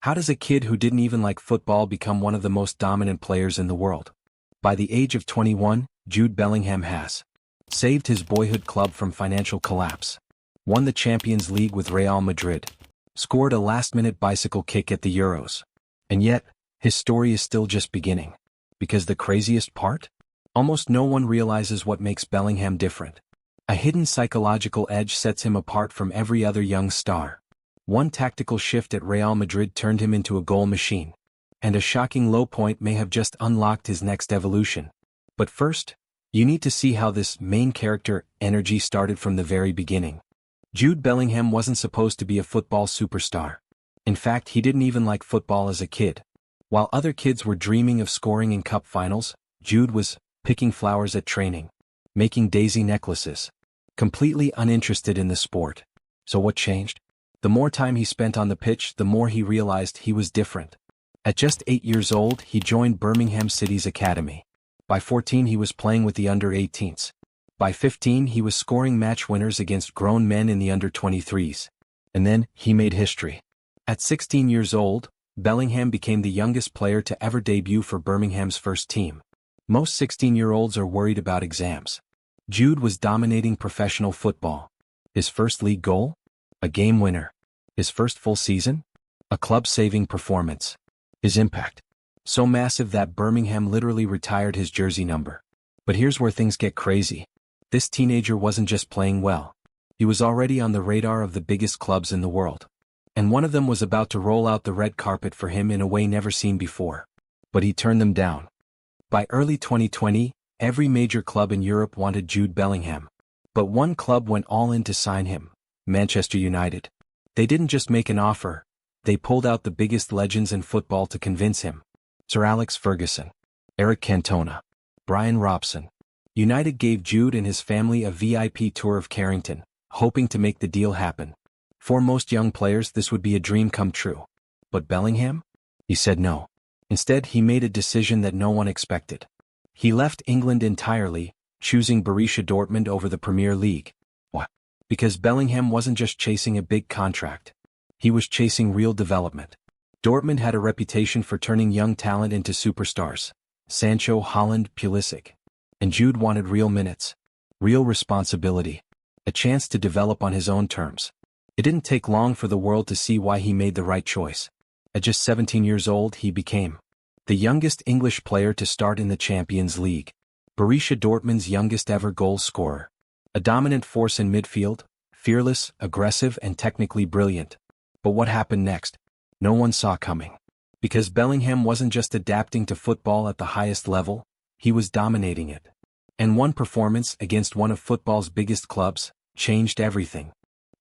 How does a kid who didn't even like football become one of the most dominant players in the world? By the age of 21, Jude Bellingham has saved his boyhood club from financial collapse, won the Champions League with Real Madrid, scored a last-minute bicycle kick at the Euros. And yet, his story is still just beginning. Because the craziest part? Almost no one realizes what makes Bellingham different. A hidden psychological edge sets him apart from every other young star. One tactical shift at Real Madrid turned him into a goal machine. And a shocking low point may have just unlocked his next evolution. But first, you need to see how this main character energy started from the very beginning. Jude Bellingham wasn't supposed to be a football superstar. In fact, he didn't even like football as a kid. While other kids were dreaming of scoring in cup finals, Jude was picking flowers at training, making daisy necklaces, completely uninterested in the sport. So what changed? The more time he spent on the pitch, the more he realized he was different. At just 8 years old, he joined Birmingham City's academy. By 14, he was playing with the under-18s. By 15, he was scoring match winners against grown men in the under-23s. And then, he made history. At 16 years old, Bellingham became the youngest player to ever debut for Birmingham's first team. Most 16-year-olds are worried about exams. Jude was dominating professional football. His first league goal? A game winner. His first full season? A club-saving performance. His impact? So massive that Birmingham literally retired his jersey number. But here's where things get crazy. This teenager wasn't just playing well. He was already on the radar of the biggest clubs in the world. And one of them was about to roll out the red carpet for him in a way never seen before. But he turned them down. By early 2020, every major club in Europe wanted Jude Bellingham. But one club went all in to sign him: Manchester United. They didn't just make an offer, they pulled out the biggest legends in football to convince him. Sir Alex Ferguson, Eric Cantona, Brian Robson. United gave Jude and his family a VIP tour of Carrington, hoping to make the deal happen. For most young players, this would be a dream come true. But Bellingham? He said no. Instead, he made a decision that no one expected. He left England entirely, choosing Borussia Dortmund over the Premier League. Why? Because Bellingham wasn't just chasing a big contract. He was chasing real development. Dortmund had a reputation for turning young talent into superstars. Sancho, Haaland, Pulisic. And Jude wanted real minutes. Real responsibility. A chance to develop on his own terms. It didn't take long for the world to see why he made the right choice. At just 17 years old, he became the youngest English player to start in the Champions League. Borussia Dortmund's youngest ever goal scorer. A dominant force in midfield, fearless, aggressive, and technically brilliant. But what happened next? No one saw coming. Because Bellingham wasn't just adapting to football at the highest level, he was dominating it. And one performance against one of football's biggest clubs changed everything.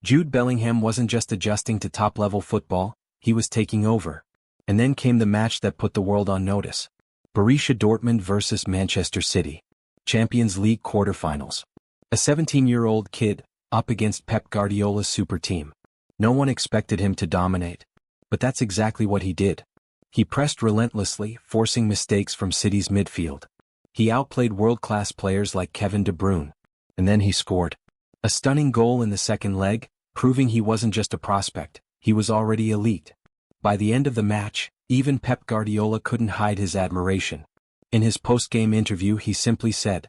Jude Bellingham wasn't just adjusting to top-level football, he was taking over. And then came the match that put the world on notice. Borussia Dortmund versus Manchester City. Champions League quarterfinals. A 17-year-old kid, up against Pep Guardiola's super team. No one expected him to dominate. But that's exactly what he did. He pressed relentlessly, forcing mistakes from City's midfield. He outplayed world-class players like Kevin De Bruyne. And then he scored a stunning goal in the second leg, proving he wasn't just a prospect, he was already elite. By the end of the match, even Pep Guardiola couldn't hide his admiration. In his post-game interview, he simply said,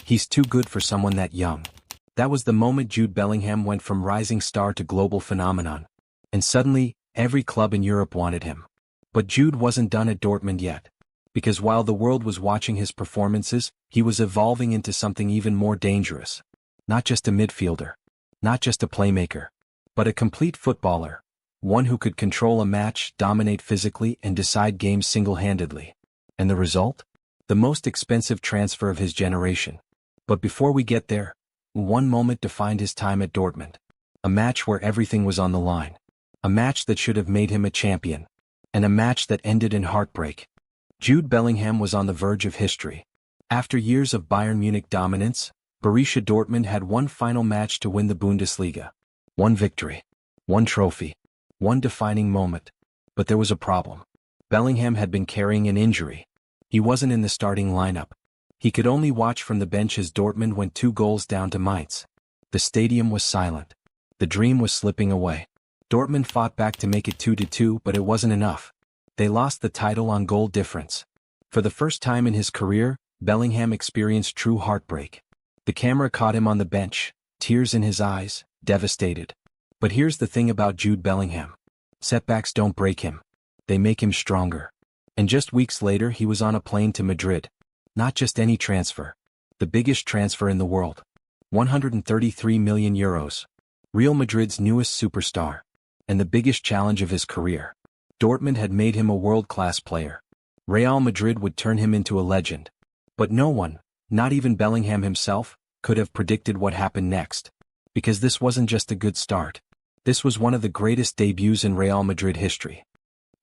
"He's too good for someone that young." That was the moment Jude Bellingham went from rising star to global phenomenon. And suddenly, every club in Europe wanted him. But Jude wasn't done at Dortmund yet. Because while the world was watching his performances, he was evolving into something even more dangerous. Not just a midfielder. Not just a playmaker. But a complete footballer. One who could control a match, dominate physically, and decide games single-handedly. And the result? The most expensive transfer of his generation. But before we get there, one moment defined his time at Dortmund. A match where everything was on the line. A match that should have made him a champion. And a match that ended in heartbreak. Jude Bellingham was on the verge of history. After years of Bayern Munich dominance, Borussia Dortmund had one final match to win the Bundesliga. One victory. One trophy. One defining moment. But there was a problem. Bellingham had been carrying an injury. He wasn't in the starting lineup. He could only watch from the bench as Dortmund went 2 goals down to Mainz. The stadium was silent. The dream was slipping away. Dortmund fought back to make it 2-2, but it wasn't enough. They lost the title on goal difference. For the first time in his career, Bellingham experienced true heartbreak. The camera caught him on the bench, tears in his eyes, devastated. But here's the thing about Jude Bellingham. Setbacks don't break him. They make him stronger. And just weeks later he was on a plane to Madrid. Not just any transfer. The biggest transfer in the world. 133 million euros. Real Madrid's newest superstar. And the biggest challenge of his career. Dortmund had made him a world-class player. Real Madrid would turn him into a legend. But no one, not even Bellingham himself, could have predicted what happened next. Because this wasn't just a good start. This was one of the greatest debuts in Real Madrid history.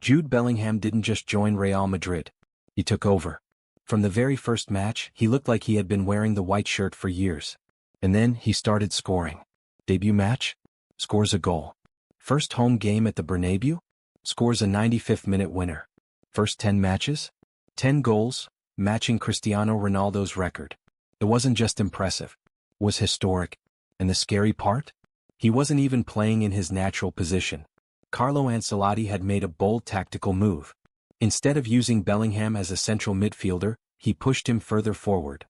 Jude Bellingham didn't just join Real Madrid. He took over. From the very first match, he looked like he had been wearing the white shirt for years. And then he started scoring. Debut match? Scores a goal. First home game at the Bernabeu? Scores a 95th-minute winner. First 10 matches? 10 goals, matching Cristiano Ronaldo's record. It wasn't just impressive. It was historic. And the scary part? He wasn't even playing in his natural position. Carlo Ancelotti had made a bold tactical move. Instead of using Bellingham as a central midfielder, he pushed him further forward.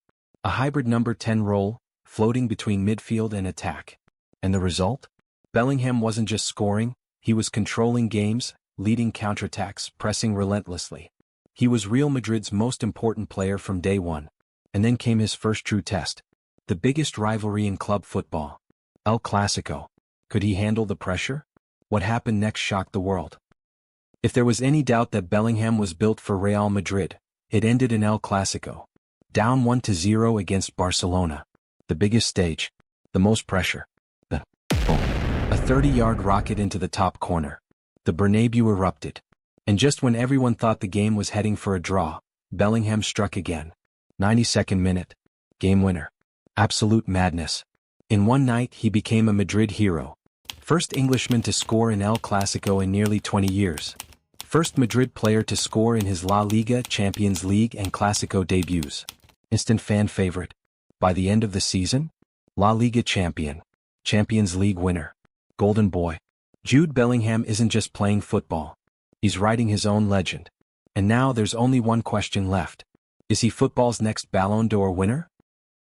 A hybrid number 10 role, floating between midfield and attack. And the result? Bellingham wasn't just scoring, he was controlling games, leading counterattacks, pressing relentlessly. He was Real Madrid's most important player from day one. And then came his first true test. The biggest rivalry in club football. El Clasico. Could he handle the pressure? What happened next shocked the world. If there was any doubt that Bellingham was built for Real Madrid, it ended in El Clasico. Down 1-0 against Barcelona. The biggest stage. The most pressure. A 30-yard rocket into the top corner. The Bernabeu erupted. And just when everyone thought the game was heading for a draw, Bellingham struck again. 92nd minute. Game winner. Absolute madness. In one night he became a Madrid hero. First Englishman to score in El Clasico in nearly 20 years. First Madrid player to score in his La Liga, Champions League and Clasico debuts. Instant fan favorite. By the end of the season, La Liga champion. Champions League winner. Golden boy. Jude Bellingham isn't just playing football. He's writing his own legend. And now there's only one question left. Is he football's next Ballon d'Or winner?